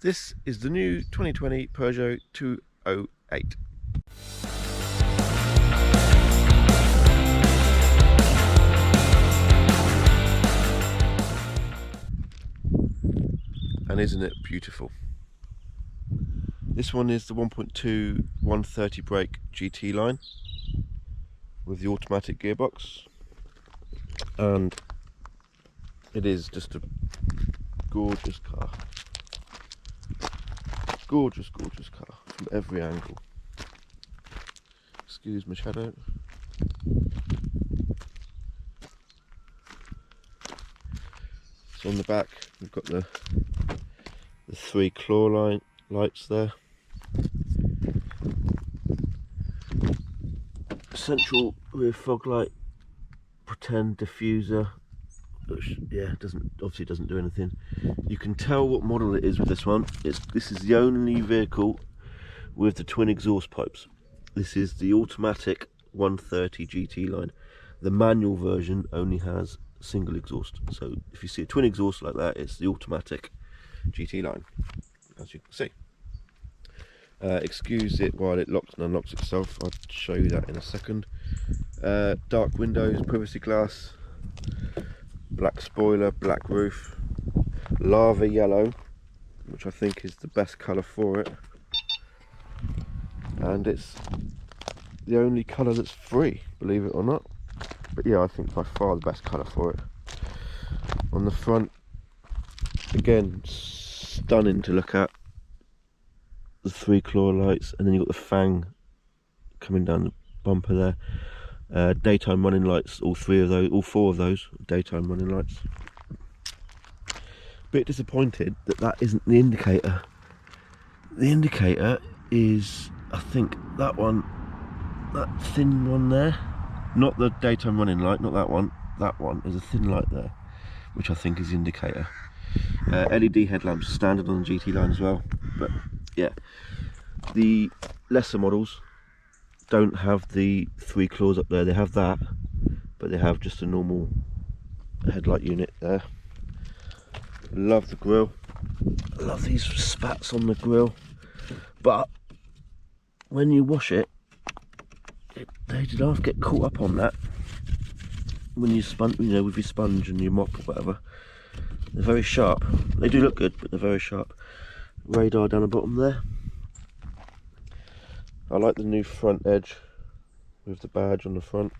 This is the new 2020 Peugeot 208. And isn't it beautiful? This one is the 1.2 130 brake GT line with the automatic gearbox, and it is just a gorgeous car. Gorgeous car from every angle. Excuse my shadow. So on the back we've got the 3 claw lights there. Central rear fog light, pretend diffuser, which obviously doesn't do anything. You can tell what model it is with this one. This is the only vehicle with the twin exhaust pipes. This is the automatic 130 GT line. The manual version only has single exhaust. So if you see a twin exhaust like that, it's the automatic GT line, as you can see. Excuse it while it locks and unlocks itself. I'll show you that in a second. Dark windows, privacy glass, black spoiler, black roof, lava yellow, which I think is the best colour for it, and it's the only colour that's free, believe it or not. But yeah, I think by far the best colour for it. On the front, again, stunning to look at. The 3 claw lights, and then you've got the fang coming down the bumper there. Daytime running lights, all 4 of those daytime running lights. Bit disappointed that isn't the indicator. The indicator is, I think, that one, that thin one there. Not the daytime running light, not that one. That one is a thin light there, which I think is the indicator. LED headlamps standard on the GT line as well, but yeah, the lesser models don't have the 3 claws up there. They have that, but they have just a normal headlight unit there. Love the grille. I love these spats on the grille, but when you wash it, they did half get caught up on that. When you sponge, with your sponge and your mop or whatever, they're very sharp. They do look good, but they're very sharp. Radar down the bottom there. I like the new front edge with the badge on the front.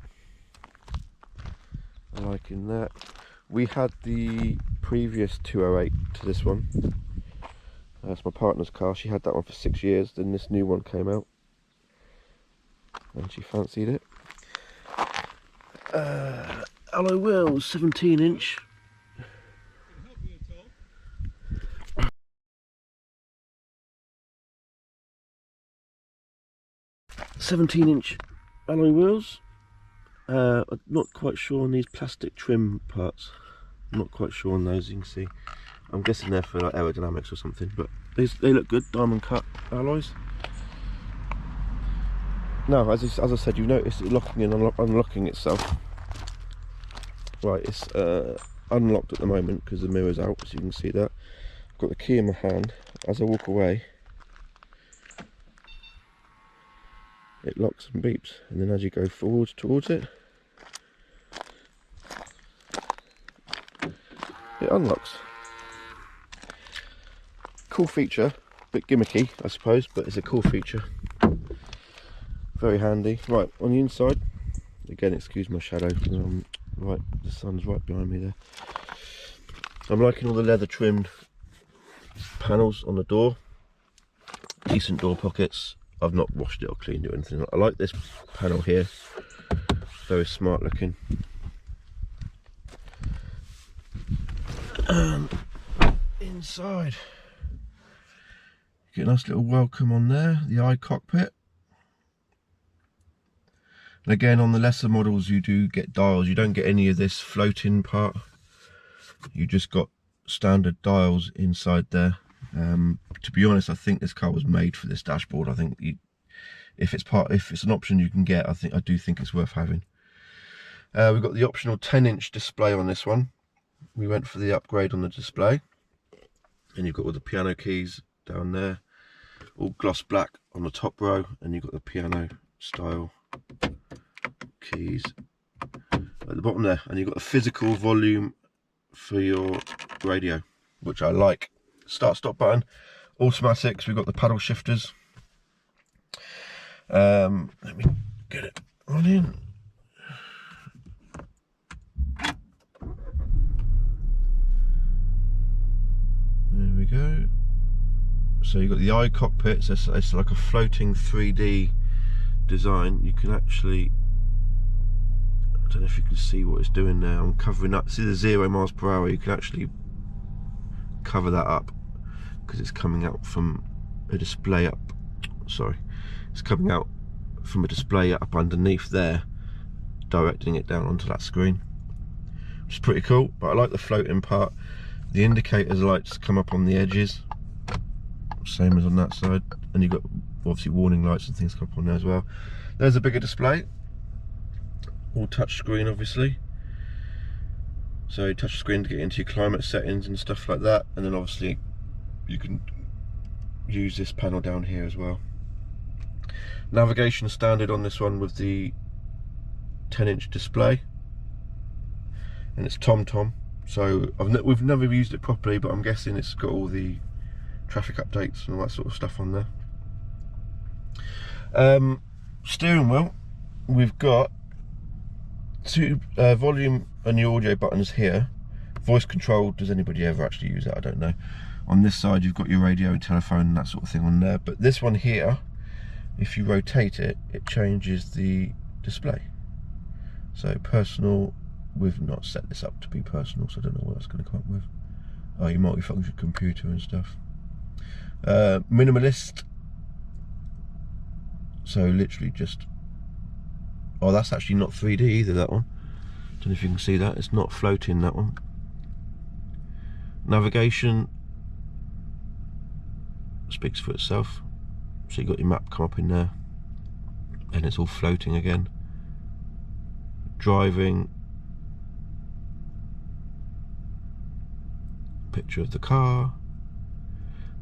I'm liking that. We had the previous 208 to this one. That's my partner's car. She had that one for 6 years. Then this new one came out, and she fancied it. Alloy wheels, 17-inch. 17-inch alloy wheels. I'm not quite sure on these plastic trim parts. I'm not quite sure on those. You can see, I'm guessing they're for like aerodynamics or something, but they look good. Diamond cut alloys. Now, as I said, you notice it locking and unlocking itself. Right, it's unlocked at the moment because the mirror's out, so you can see that. I've got the key in my hand. As I walk away, it locks and beeps, and then as you go forward towards it, it unlocks. Cool feature, bit gimmicky I suppose, but it's a cool feature. Very handy. Right, on the inside, again, excuse my shadow, right, the sun's right behind me there. I'm liking all the leather trimmed panels on the door. Decent door pockets. I've not washed it or cleaned it or anything. I like this panel here, very smart looking. And inside, you get a nice little welcome on there, the iCockpit. And again, on the lesser models you do get dials. You don't get any of this floating part. You just got standard dials inside there. To be honest, I think this car was made for this dashboard. I think if it's an option you can get, I do think it's worth having. We've got the optional 10-inch display on this one. We went for the upgrade on the display, and you've got all the piano keys down there, all gloss black on the top row, and you've got the piano style keys at the bottom there, and you've got a physical volume for your radio, which I like. Start stop button, automatics. We've got the paddle shifters. Let me get it on in. There we go. So you've got the iCockpit, so it's like a floating 3D design. You can actually, I don't know if you can see what it's doing now. I'm covering up, see the 0 miles per hour, you can actually cover that up because it's coming out from a display up, sorry, it's coming out from a display up underneath there, directing it down onto that screen, which is pretty cool. But I like the floating part. The indicators lights come up on the edges, same as on that side, and you've got obviously warning lights and things come up on there as well. There's a bigger display, all touch screen obviously, so touch screen to get into your climate settings and stuff like that, and then obviously you can use this panel down here as well. Navigation standard on this one with the 10-inch display, and it's TomTom, so we've never used it properly, but I'm guessing it's got all the traffic updates and all that sort of stuff on there. Steering wheel, we've got two volume and the audio buttons here. Voice control, does anybody ever actually use that? I don't know. On this side you've got your radio and telephone and that sort of thing on there, but this one here, if you rotate it, it changes the display. So personal, we've not set this up to be personal, so I don't know what that's going to come up with. Oh, your multifunction computer and stuff. Minimalist, so literally just, oh, that's actually not 3D either, that one. Don't know if you can see that, it's not floating, that one. Navigation speaks for itself, so you got your map come up in there and it's all floating again. Driving, picture of the car.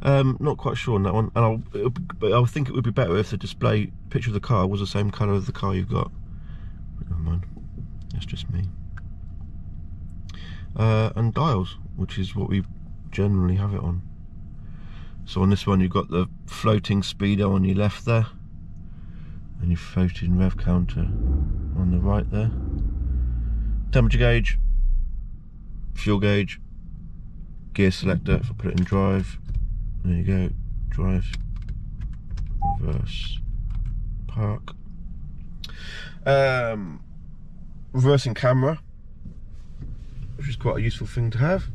Not quite sure on that one, and but I think it would be better if the display picture of the car was the same colour of the car you've got. But never mind, that's just me. And dials, which is what we generally have it on. So on this one you've got the floating speedo on your left there, and your floating rev counter on the right there. Temperature gauge, fuel gauge, gear selector if I put it in drive. There you go, drive, reverse, park. Reversing camera, which is quite a useful thing to have.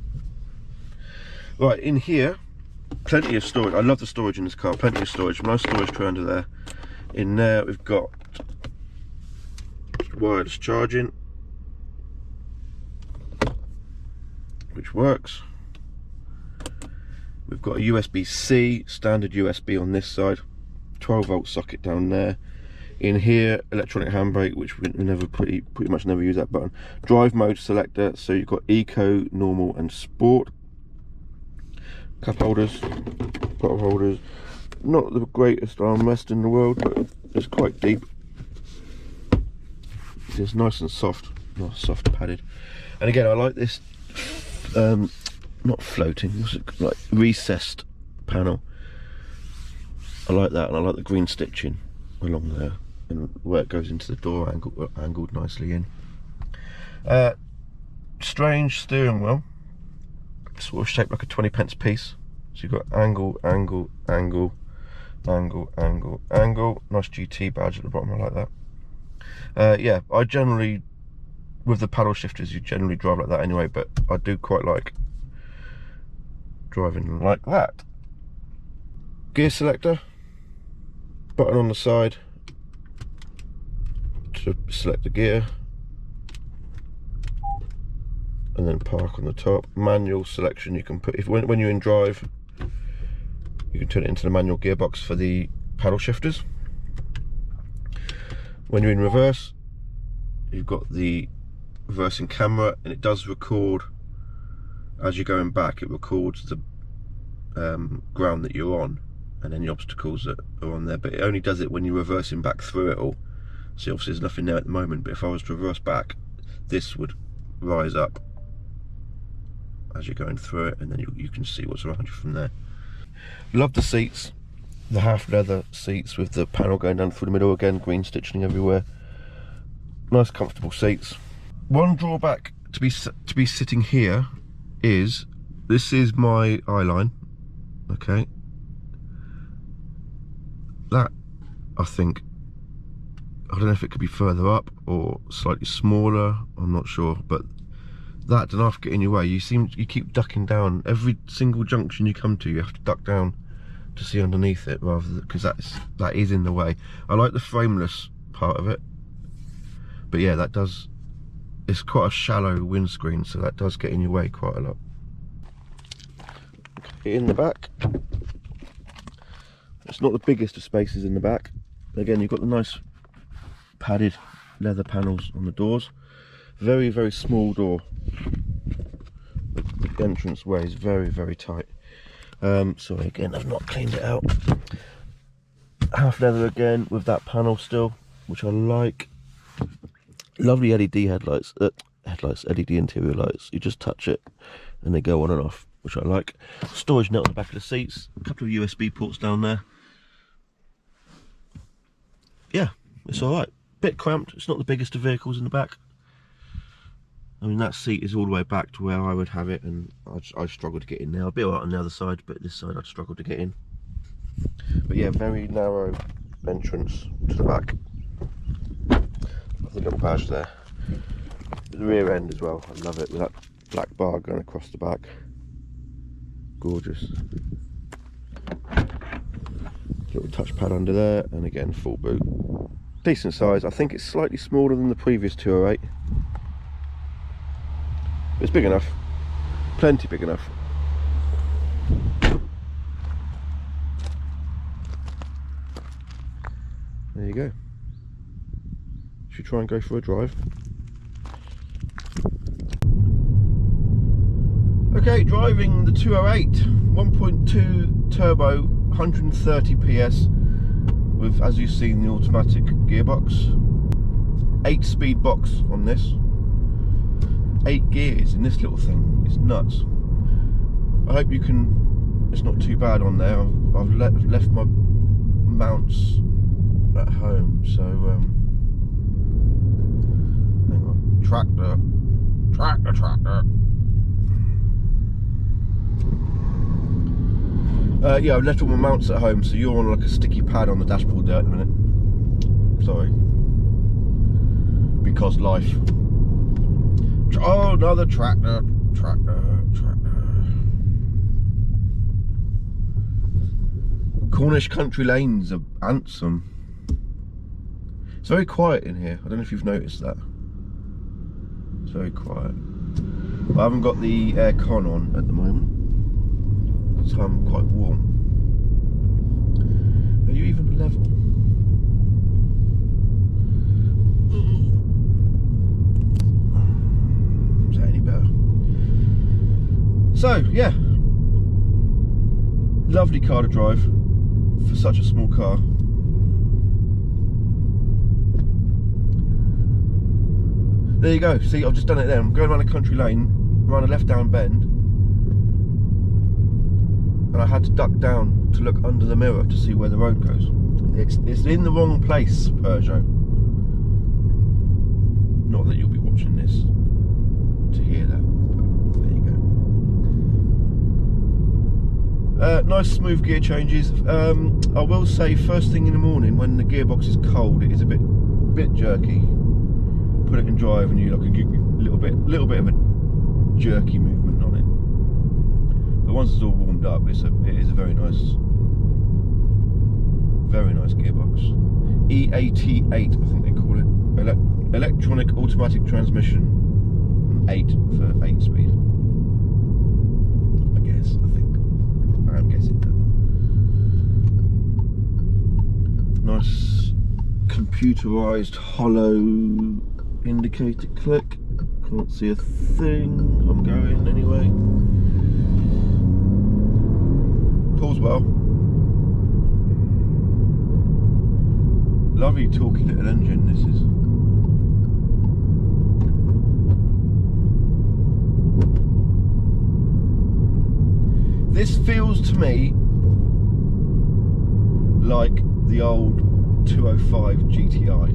Right, in here, plenty of storage. I love the storage in this car, plenty of storage. Nice storage tray under there. In there we've got wireless charging, which works. We've got a USB-C, standard USB on this side, 12-volt socket down there. In here, electronic handbrake, which we never pretty much never use that button. Drive mode selector, so you've got eco, normal, and sport. Cup holders, bottle holders. Not the greatest armrest in the world, but it's quite deep. It's nice and soft, not soft padded. And again, I like this. Not floating, what's it like, recessed panel. I like that, and I like the green stitching along there and where it goes into the door, angled nicely in. Strange steering wheel, sort of shaped like a 20p piece. So you've got angle, angle, angle, angle, angle, angle. Nice GT badge at the bottom, I like that. Yeah, I generally, with the paddle shifters, you generally drive like that anyway, but I do quite like driving like that. Gear selector, button on the side to select the gear, and then park on the top. Manual selection, you can put, when you're in drive, you can turn it into the manual gearbox for the paddle shifters. When you're in reverse, you've got the reversing camera, and it does record as you're going back. It records the ground that you're on and any obstacles that are on there, but it only does it when you're reversing back through it all. So obviously there's nothing there at the moment, but if I was to reverse back, this would rise up as you're going through it, and then you can see what's around you from there. Love the seats, the half leather seats with the panel going down through the middle again, green stitching everywhere. Nice comfortable seats. One drawback to be sitting here is this is my eye line. Okay, that I think, I don't know if it could be further up or slightly smaller, I'm not sure, but that doesn't have to get in your way. You keep ducking down. Every single junction you come to, you have to duck down to see underneath it, rather than, because that is in the way. I like the frameless part of it, but yeah, that does, it's quite a shallow windscreen, so that does get in your way quite a lot. Okay, in the back, it's not the biggest of spaces in the back. Again, you've got the nice padded leather panels on the doors. Very, very small door. The entrance way is very, very tight. Sorry, again, I've not cleaned it out. Half leather again with that panel still, which I like. Lovely LED headlights, LED interior lights. You just touch it and they go on and off, which I like. Storage net on the back of the seats. A couple of USB ports down there. Yeah, it's alright. Bit cramped. It's not the biggest of vehicles in the back. I mean, that seat is all the way back to where I would have it, and I'd struggle to get in there. I'd be alright on the other side, but this side I'd struggle to get in. But yeah, very narrow entrance to the back. The little badge there. The rear end as well, I love it, with that black bar going across the back. Gorgeous. Little touchpad under there, and again, full boot. Decent size. I think it's slightly smaller than the previous 208. But it's big enough. Plenty big enough. There you go. Should we try and go for a drive? Okay, driving the 208 1.2 turbo, 130 PS with, as you've seen, the automatic gearbox. 8-speed box on this. 8 gears in this little thing. It's nuts. I hope you can, it's not too bad on there. I've left my mounts at home, so hang on. Tractor. Yeah, I've left all my mounts at home, so you're on like a sticky pad on the dashboard there at the minute. Sorry. Because life. Oh, another tractor. Cornish country lanes are handsome. It's very quiet in here. I don't know if you've noticed that. It's very quiet. I haven't got the aircon on at the moment, so I'm quite warm. Are you even level? Is that any better? So, yeah. Lovely car to drive for such a small car. There you go. See, I've just done it there. I'm going around a country lane, around a left down bend, and I had to duck down to look under the mirror to see where the road goes. It's in the wrong place, Peugeot. Not that you'll be watching this to hear that, but there you go. Nice smooth gear changes. I will say, first thing in the morning when the gearbox is cold, it is a bit jerky. Put it in drive and you like a little bit of a jerky movement on it. But once it's all warmed up, it is a very nice gearbox. EAT8, I think they call it. Electronic automatic transmission, 8 for 8-speed. I guess. I'm guessing that. Nice computerized hollow indicator click. Can't see a thing. I'm going anyway. Pulls well. Lovely talky little engine this is. This feels to me like the old 205 GTI.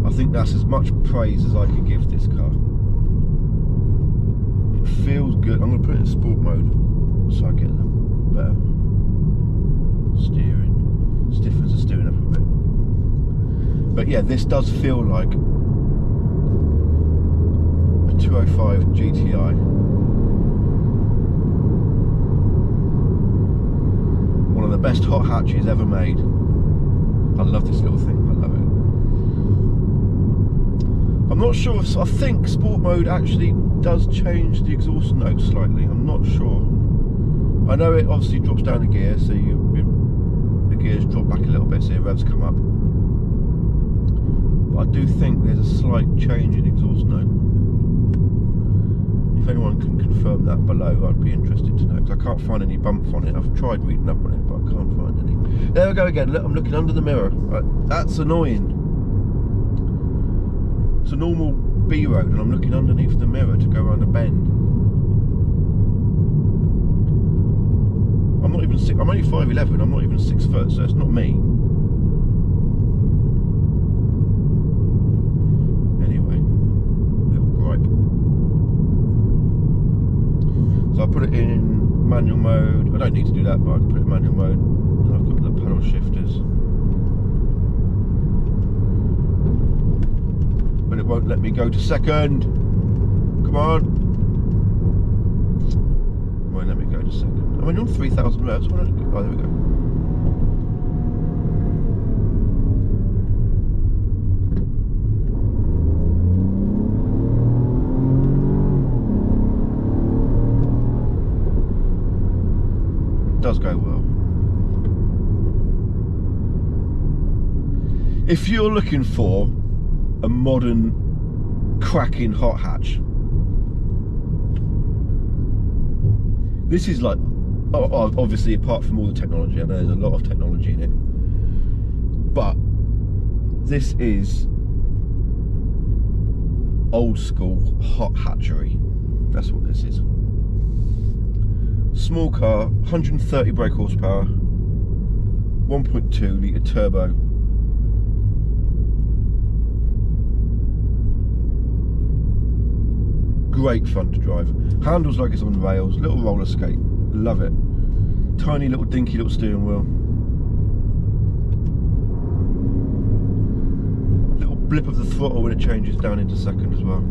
I think that's as much praise as I could give this car. It feels good. I'm going to put it in sport mode so I get the better steering. Stiffens the steering up a bit. But yeah, this does feel like a 205 GTI. One of the best hot hatches ever made. I love this little thing, I love it. I'm not sure, I think sport mode actually does change the exhaust note slightly, I'm not sure. I know it obviously drops down the gear, so the gears drop back a little bit so your revs come up. But I do think there's a slight change in exhaust note. If anyone can confirm that below, I'd be interested to know, because I can't find any bumps on it. I've tried reading up on it, but I can't find any. There we go again. Look, I'm looking under the mirror. Right, that's annoying. It's a normal B road, and I'm looking underneath the mirror to go around a bend. I'm not even I'm only 5'11". I'm not even 6 foot, so it's not me. Anyway, little gripe. So I put it in manual mode. I don't need to do that, but I can put it in manual mode. And I've got the pedal shifters. But it won't let me go to second. Come on. It won't let me go to second. I mean, on 3,000 revs. Oh, there we go. Does go well. If you're looking for a modern cracking hot hatch, this is like, obviously apart from all the technology, I know there's a lot of technology in it, but this is old school hot hatchery. That's what this is. Small car, 130 brake horsepower, 1.2 litre turbo. Great fun to drive. Handles like it's on rails, little roller skate, love it. Tiny little dinky little steering wheel. Little blip of the throttle when it changes down into second as well.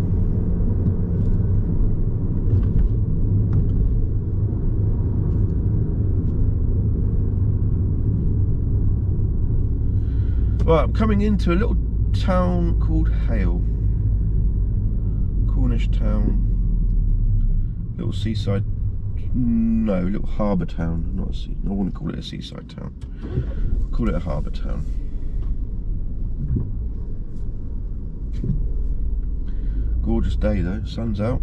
Right, I'm coming into a little town called Hale. Cornish town. Little seaside, no, little harbour town. Not a sea, I wouldn't call it a seaside town. I'll call it a harbour town. Gorgeous day though, sun's out.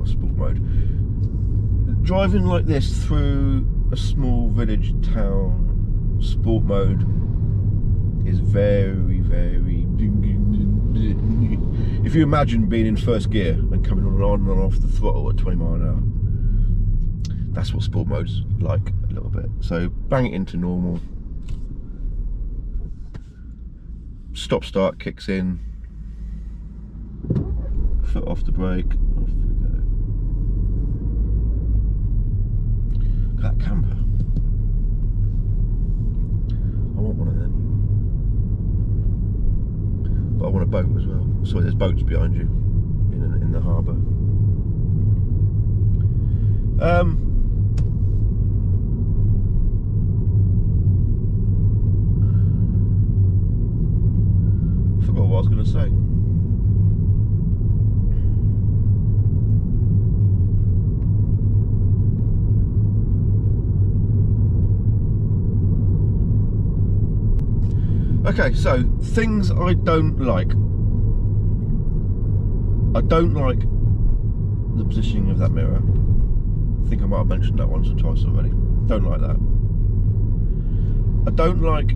Sport mode. Driving like this through a small village town, sport mode is very, very. If you imagine being in first gear and coming on and off the throttle at 20 miles an hour, that's what sport mode's like a little bit. So bang it into normal. Stop start kicks in. Foot off the brake. Off we go. Look at that camper. I want one of them. But I want a boat as well. Sorry, there's boats behind you in the harbour. Forgot what I was going to say. Okay, so things I don't like. I don't like the positioning of that mirror. I think I might have mentioned that once or twice already. Don't like that. I don't like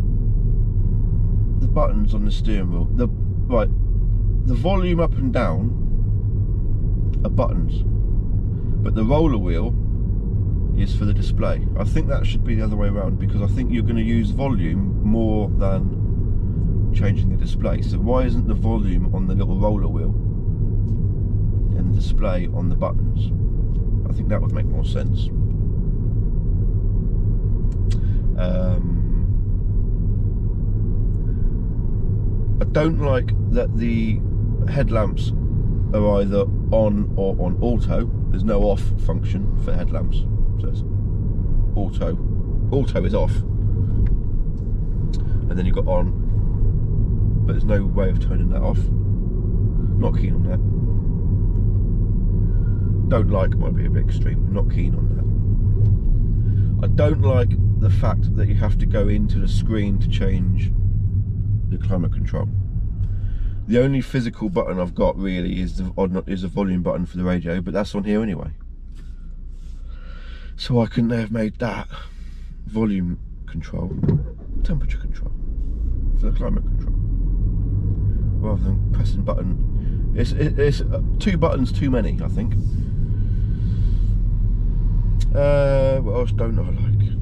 the buttons on the steering wheel. The volume up and down are buttons, but the roller wheel is for the display. I think that should be the other way around, because I think you're going to use volume more than changing the display. So why isn't the volume on the little roller wheel and the display on the buttons? I think that would make more sense. I don't like that the headlamps are either on or on auto. There's no off function for headlamps, so it's auto. Auto is off, and then you've got on, but there's no way of turning that off. Not keen on that. Don't like might be a bit extreme. Not keen on that. I don't like the fact that you have to go into the screen to change the climate control. The only physical button I've got really is a volume button for the radio, but that's on here anyway. So why couldn't they have made that volume control, temperature control for the climate control, rather than pressing button? It's 2 buttons too many, I think. What else don't I like?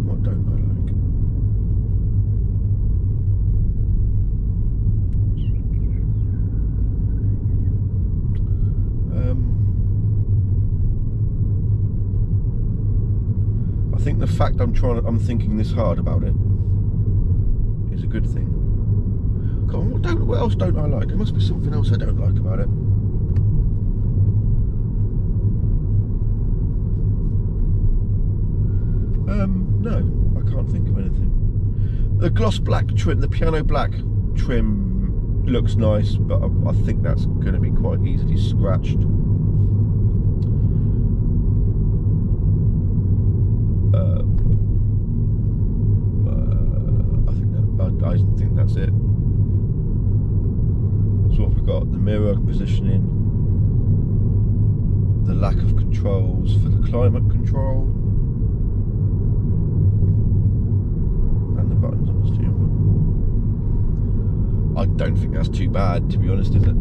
What don't I like? I think the fact I'm thinking this hard about it is a good thing. Come on, what else don't I like? There must be something else I don't like about it. No, I can't think of anything. The gloss black trim, the piano black trim looks nice, but I think that's going to be quite easily scratched. I think that's it. So what we've got, the mirror positioning, the lack of controls for the climate control, and the buttons on the steering wheel. I don't think that's too bad, to be honest, is it?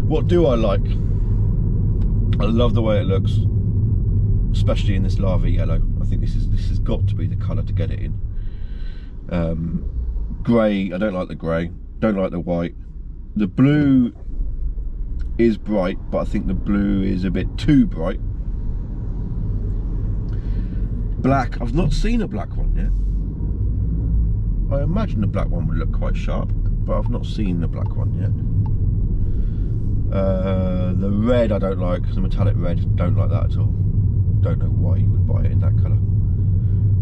What do I like? I love the way it looks, especially in this lava yellow. I think this has got to be the colour to get it in. Grey, I don't like the grey, don't like the white. The blue is bright, but I think the blue is a bit too bright. Black, I've not seen a black one yet. I imagine the black one would look quite sharp, but I've not seen the black one yet. The red I don't like, the metallic red, don't like that at all. Don't know why you would buy it in that colour.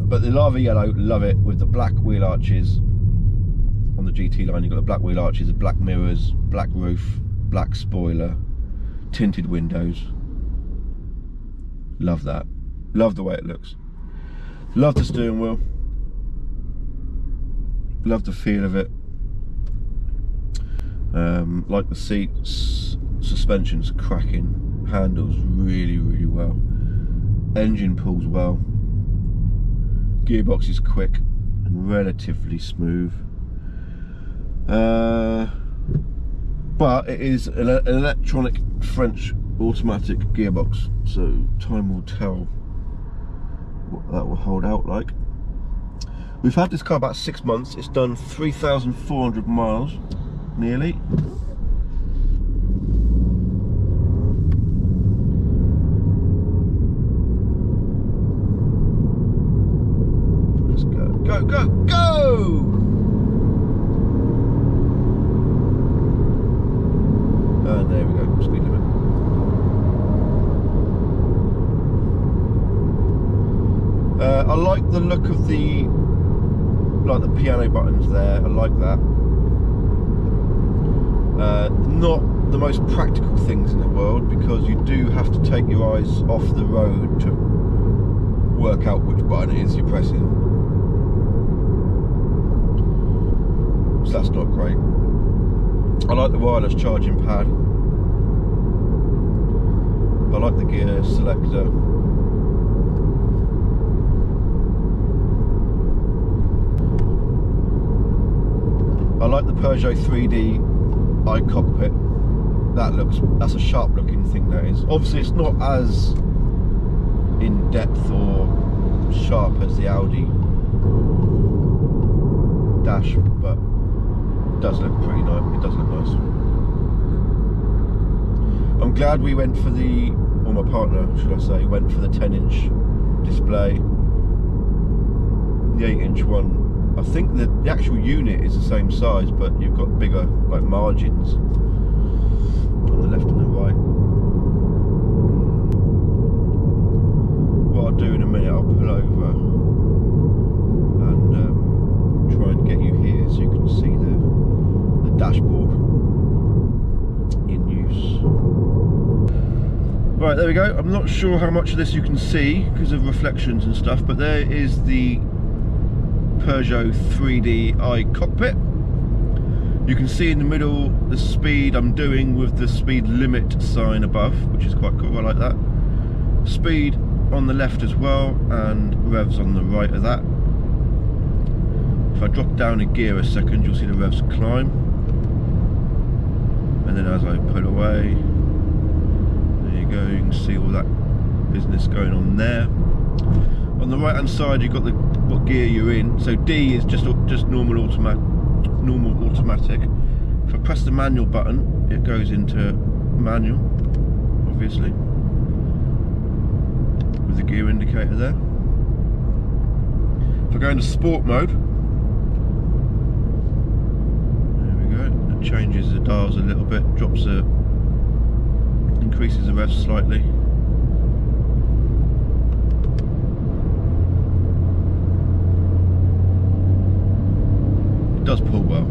But the lava yellow, love it, with the black wheel arches. On the GT line you've got the black wheel arches, the black mirrors, black roof, black spoiler, tinted windows. Love that. Love the way it looks. Love the steering wheel. Love the feel of it. Like the seats, suspension's cracking, handles really, really well. Engine pulls well. Gearbox is quick and relatively smooth. But it is an electronic French automatic gearbox, so time will tell what that will hold out like. We've had this car about 6 months. It's done 3,400 miles, nearly. Let's go, go, go, go! And there we go, speed limit. I like the look of the piano buttons there. I like that. Not the most practical things in the world, because you do have to take your eyes off the road to work out which button it is you're pressing. So that's not great. I like the wireless charging pad. I like the gear selector. I like the Peugeot 3D iCockpit. That's a sharp looking thing, that is. Obviously it's not as in depth or sharp as the Audi dash, but it does look pretty nice. It does look nice. I'm glad we went for the, or my partner should I say, went for the 10-inch display. The 8-inch one, I think the actual unit is the same size, but you've got bigger like margins on the left and the right. What I'll do in a minute, I'll pull over and try and get you here so you can see the dashboard in use. Right, there we go. I'm not sure how much of this you can see because of reflections and stuff, but there is the Peugeot 3D iCockpit. You can see in the middle the speed I'm doing with the speed limit sign above, which is quite cool. I like that. Speed on the left as well, and revs on the right of that. If I drop down a gear a second, you'll see the revs climb, and then as I pull away, there you go, you can see all that business going on there. On the right hand side you've got what gear you're in. So D is just normal automatic. If I press the manual button, it goes into manual, obviously, with the gear indicator there. If I go into sport mode, there we go, it changes the dials a little bit, increases the revs slightly. It does pull well.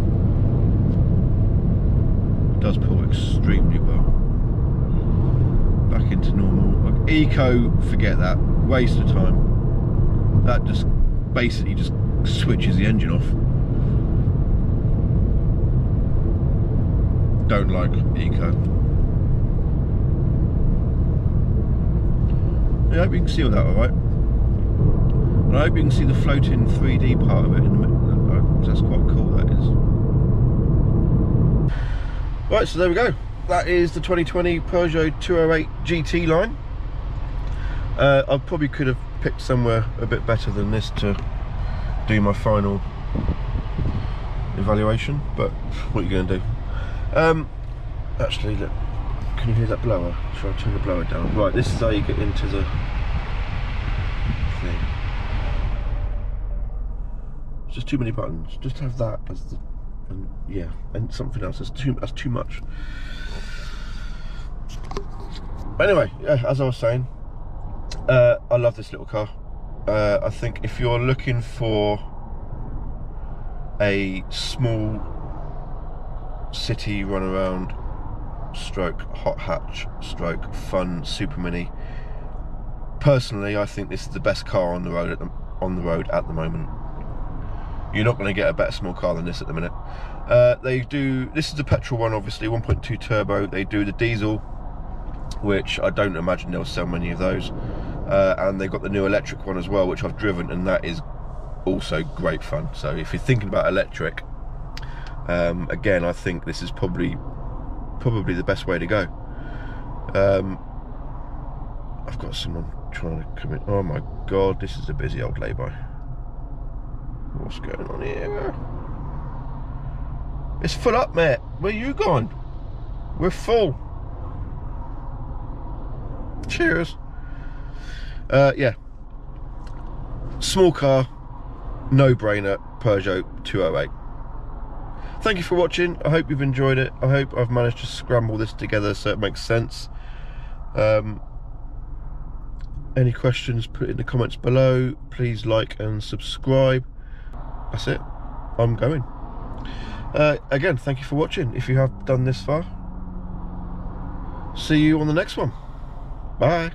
It does pull extremely well. Back into normal. Like eco, forget that. Waste of time. That just basically just switches the engine off. Don't like eco. I hope you can see all that alright. And I hope you can see the floating 3D part of it in the middle. That's quite cool, that is. Right, so there we go. That is the 2020 Peugeot 208 GT line. I probably could have picked somewhere a bit better than this to do my final evaluation, but what are you going to do? Actually, look, can you hear that blower? Should I turn the blower down? Right, this is how you get into the thing. It's just too many buttons. Just have that as the, and yeah, and something else. That's too much. Anyway, yeah, as I was saying, I love this little car. I think if you're looking for a small city run around stroke hot hatch stroke fun super mini, personally I think this is the best car on the road at the moment. You're not going to get a better small car than this at the minute. This is the petrol one, obviously 1.2 turbo. They do the diesel, which I don't imagine they'll sell many of those, and they've got the new electric one as well, which I've driven, and that is also great fun. So if you're thinking about electric, again, I think this is probably the best way to go. I've got someone trying to come in. Oh my god, this is a busy old lay-by. What's going on here? It's full up, mate. Where you going? We're full. Cheers. Yeah. Small car, no-brainer, Peugeot 208. Thank you for watching. I hope you've enjoyed it. I hope I've managed to scramble this together so it makes sense. Any questions, put it in the comments below. Please like and subscribe. That's it. I'm going. Again, thank you for watching. If you have done this far, see you on the next one. Bye.